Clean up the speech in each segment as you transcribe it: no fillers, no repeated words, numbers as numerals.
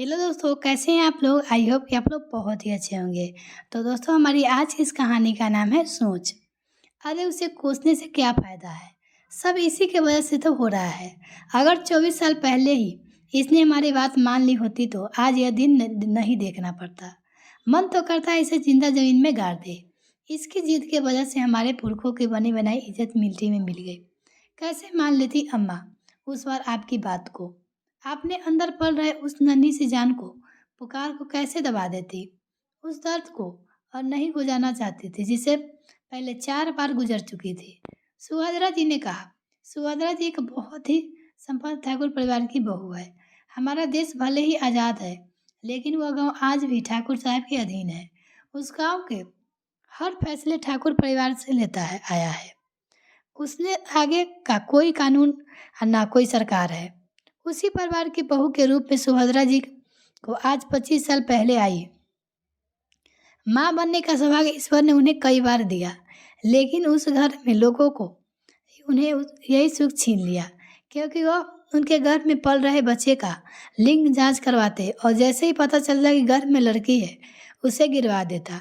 Hello दोस्तों, कैसे हैं आप लोग। आई होप कि आप लोग बहुत ही अच्छे होंगे। तो दोस्तों, हमारी आज की इस कहानी का नाम है सोच। अरे उसे कोसने से क्या फ़ायदा है, सब इसी के वजह से तो हो रहा है। अगर 24 साल पहले ही इसने हमारी बात मान ली होती तो आज यह दिन नहीं देखना पड़ता। मन तो करता है इसे जिंदा जमीन में गाड़ दे। इसकी जिद की वजह से हमारे पुरखों की बनी बनाई इज्जत मिट्टी में मिल गई। कैसे मान लेती अम्मा उस बार आपकी बात को। आपने अंदर पल रहे उस नन्ही सी जान को, पुकार को कैसे दबा देती, उस दर्द को, और नहीं गुजारना चाहती थी जिसे पहले 4 बार गुजर चुकी थी। सुभद्रा जी ने कहा, सुभद्रा जी एक बहुत ही संपन्न ठाकुर परिवार की बहू है। हमारा देश भले ही आज़ाद है, लेकिन वह गांव आज भी ठाकुर साहब के अधीन है। उस गांव के हर फैसले ठाकुर परिवार से लेता है आया है। उसने आगे का कोई कानून और ना कोई सरकार है। उसी परिवार की बहू के रूप में सुभद्रा जी को आज 25 साल पहले आई माँ बनने का सौभाग्य ईश्वर ने उन्हें कई बार दिया, लेकिन उस घर में लोगों को यही सुख छीन लिया, क्योंकि वह उनके घर में पल रहे बच्चे का लिंग जांच करवाते और जैसे ही पता चलता कि घर में लड़की है उसे गिरवा देता,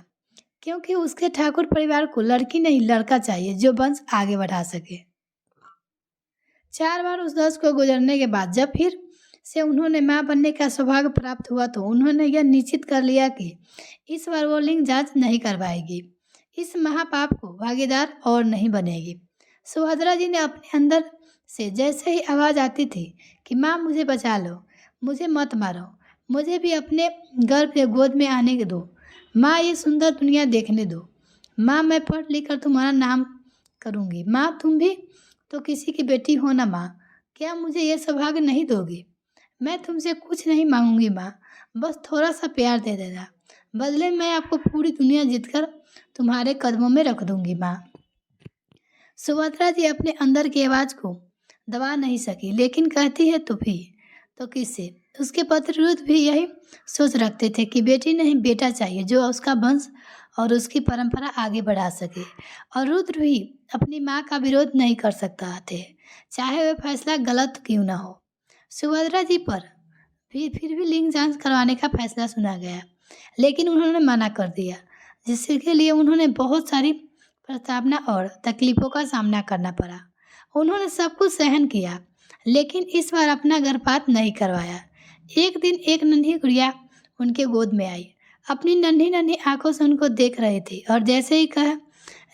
क्योंकि उसके ठाकुर परिवार को लड़की नहीं लड़का चाहिए जो वंश आगे बढ़ा सके। 4 बार उस दर्द को गुजरने के बाद जब फिर से उन्होंने माँ बनने का सौभाग्य प्राप्त हुआ तो उन्होंने यह निश्चित कर लिया कि इस बार वो लिंग जांच नहीं करवाएगी, इस महापाप को भागीदार और नहीं बनेगी। सुभद्रा जी ने अपने अंदर से जैसे ही आवाज़ आती थी कि माँ मुझे बचा लो, मुझे मत मारो, मुझे भी अपने गर्भ के गोद में आने के दो, माँ ये सुंदर दुनिया देखने दो, माँ मैं पढ़ लिख कर तुम्हारा नाम करूँगी, माँ तुम भी तो किसी की बेटी हो ना माँ, क्या मुझे ये सौभाग्य नहीं दोगी। मैं तुमसे कुछ नहीं मांगूंगी माँ, बस थोड़ा सा प्यार दे देना, बदले मैं आपको पूरी दुनिया जीतकर तुम्हारे कदमों में रख दूंगी माँ। सुभद्रा जी अपने अंदर की आवाज़ को दबा नहीं सकी, लेकिन कहती है तो भी तो किससे। उसके पति रुद्र भी यही सोच रखते थे कि बेटी नहीं बेटा चाहिए जो उसका वंश और उसकी परंपरा आगे बढ़ा सके, और रुद्र भी अपनी माँ का विरोध नहीं कर सकता थे, चाहे वह फैसला गलत क्यों ना हो। सुभद्रा जी पर फिर भी लिंग जांच करवाने का फैसला सुना गया, लेकिन उन्होंने मना कर दिया, जिसके लिए उन्होंने बहुत सारी प्रताड़ना और तकलीफों का सामना करना पड़ा। उन्होंने सब कुछ सहन किया, लेकिन इस बार अपना गर्भपात नहीं करवाया। एक दिन एक नन्ही गुड़िया उनके गोद में आई, अपनी नन्ही नन्ही आंखों से उनको देख रही थी और जैसे ही कह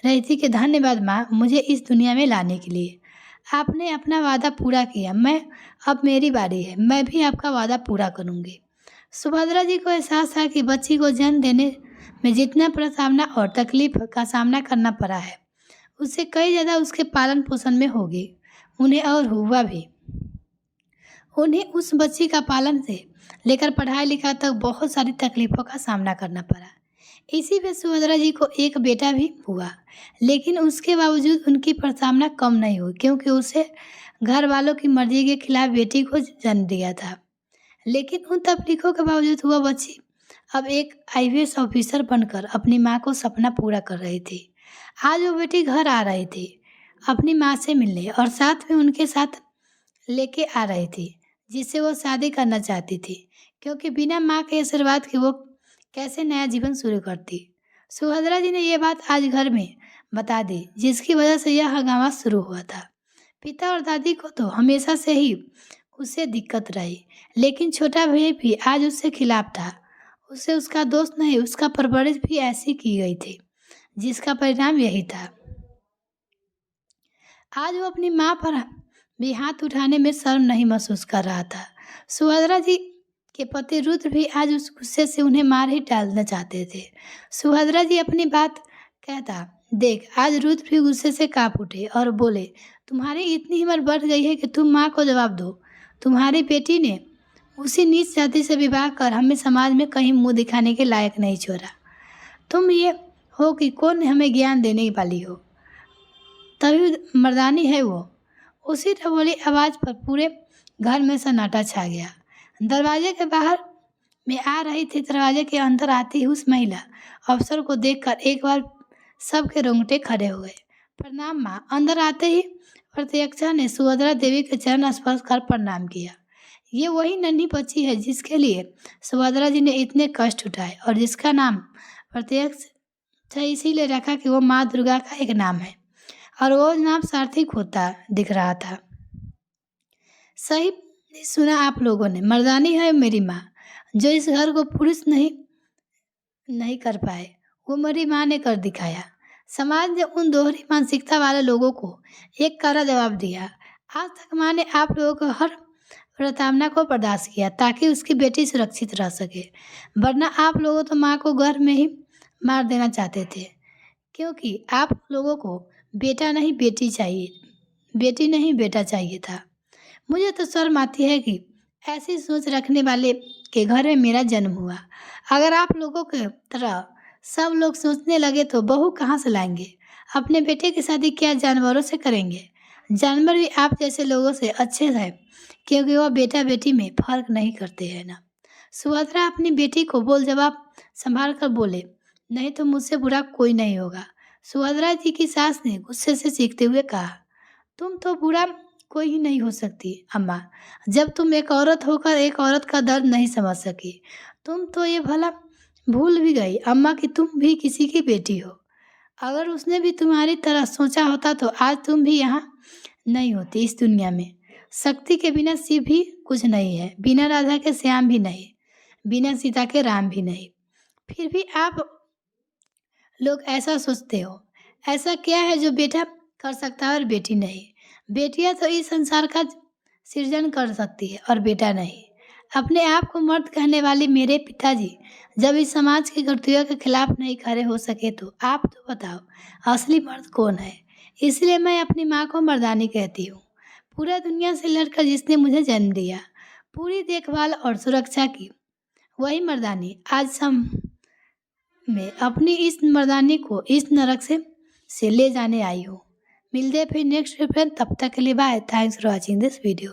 रही थी कि धन्यवाद माँ मुझे इस दुनिया में लाने के लिए, आपने अपना वादा पूरा किया, अब मेरी बारी है, मैं भी आपका वादा पूरा करूँगी। सुभद्रा जी को एहसास था कि बच्ची को जन्म देने में जितना प्रताड़ना और तकलीफ का सामना करना पड़ा है, उससे कई ज़्यादा उसके पालन पोषण में होगी। उन्हें और हुआ भी। उन्हें उस बच्ची का पालन से लेकर पढ़ाई लिखाई तक बहुत सारी तकलीफ़ों का सामना करना पड़ा। इसी में सुभद्रा जी को एक बेटा भी हुआ, लेकिन उसके बावजूद उनकी प्रताड़ना कम नहीं हुई, क्योंकि उसे घर वालों की मर्जी के खिलाफ बेटी को जन्म दिया था। लेकिन उन तकलीफों के बावजूद वह बच्ची अब एक आईएएस ऑफिसर बनकर अपनी माँ को सपना पूरा कर रही थी। आज वो बेटी घर आ रही थी अपनी माँ से मिलने, और साथ में उनके साथ लेके आ रही थी जिससे वो शादी करना चाहती थी, क्योंकि बिना माँ के आशीर्वाद के वो कैसे नया जीवन शुरू करती। सुभद्रा जी ने ये बात आज घर में बता दी, जिसकी वजह से यह हंगामा शुरू हुआ था। पिता और दादी को तो हमेशा से ही उससे दिक्कत रही, लेकिन छोटा भाई भी आज उससे खिलाफ था। उसे उसका दोस्त नहीं, उसका परवरिश भी ऐसी की गई थी, जिसका परिणाम यही था। आज वो अपनी माँ पर भी हाथ उठाने में शर्म नहीं महसूस कर रहा था। सुभद्रा जी के पति रुद्र भी आज उस गुस्से से उन्हें मार ही डालना चाहते थे। सुभद्रा जी अपनी बात कहता देख आज रुद्र भी गुस्से से कांप उठे और बोले, तुम्हारी इतनी हिम्मत बढ़ गई है कि तुम माँ को जवाब दो। तुम्हारी बेटी ने उसी नीच जाति से विवाह कर हमें समाज में कहीं मुंह दिखाने के लायक नहीं छोड़ा। तुम ये हो कि कौन हमें ज्ञान देने वाली हो, तभी मर्दानी है वो। उसी बोली आवाज़ पर पूरे घर में सन्नाटा छा गया। दरवाजे के बाहर में आ रही थी, दरवाजे के अंदर आती ही उस महिला अफसर को देखकर एक बार सबके रोंगटे खड़े हुए। प्रणाम माँ। अंदर आते ही प्रत्यक्षा ने सुभद्रा देवी के चरण स्पर्श कर प्रणाम किया। ये वही नन्ही बच्ची है जिसके लिए सुभद्रा जी ने इतने कष्ट उठाए और जिसका नाम प्रत्यक्ष था इसीलिए रखा कि वो माँ दुर्गा का एक नाम है और वो नाम सार्थक होता दिख रहा था। सही सुना आप लोगों ने, मर्दानी है मेरी माँ, जो इस घर को पुरुष नहीं कर पाए वो मेरी माँ ने कर दिखाया। समाज ने उन दोहरी मानसिकता वाले लोगों को एक कड़ा जवाब दिया। आज तक माँ ने आप लोगों को हर प्रताड़ना को बर्दाश्त किया ताकि उसकी बेटी सुरक्षित रह सके, वरना आप लोगों तो माँ को घर में ही मार देना चाहते थे, क्योंकि आप लोगों को बेटा नहीं बेटी चाहिए, बेटी नहीं बेटा चाहिए था। मुझे तो शर्म आती है कि ऐसी सोच रखने वाले के घर में मेरा जन्म हुआ। अगर आप लोगों के तरह सब लोग सोचने लगे तो बहू कहाँ से लाएंगे? अपने बेटे की शादी क्या जानवरों से करेंगे? जानवर भी आप जैसे लोगों से अच्छे हैं, क्योंकि वह बेटा बेटी में फर्क नहीं करते हैं ना। सुभद्रा अपनी बेटी को बोल जवाब संभाल कर बोले, नहीं तो मुझसे बुरा कोई नहीं होगा। सुभद्रा जी की सास ने गुस्से से चीखते हुए कहा, तुम तो बुरा कोई ही नहीं हो सकती अम्मा, जब तुम एक औरत होकर एक औरत का दर्द नहीं समझ सकी। तुम तो ये भला भूल भी गई अम्मा कि तुम भी किसी की बेटी हो। अगर उसने भी तुम्हारी तरह सोचा होता तो आज तुम भी यहाँ नहीं होती इस दुनिया में। शक्ति के बिना शिव भी कुछ नहीं है, बिना राधा के श्याम भी नहीं, बिना सीता के राम भी नहीं। फिर भी आप लोग ऐसा सोचते हो। ऐसा क्या है जो बेटा कर सकता है और बेटी नहीं? बेटियां तो इस संसार का सृजन कर सकती है और बेटा नहीं। अपने आप को मर्द कहने वाले मेरे पिताजी जब इस समाज की कर्तव्यों के खिलाफ नहीं खड़े हो सके तो आप तो बताओ असली मर्द कौन है? इसलिए मैं अपनी माँ को मर्दानी कहती हूँ। पूरा दुनिया से लड़कर जिसने मुझे जन्म दिया, पूरी देखभाल और सुरक्षा की, वही मर्दानी आज मैं अपनी इस मर्दानी को इस नरक से ले जाने आई हूँ। मिलते हैं फिर नेक्स्ट फ्रेंड, तब तक के लिए bye. Thanks for watching this video.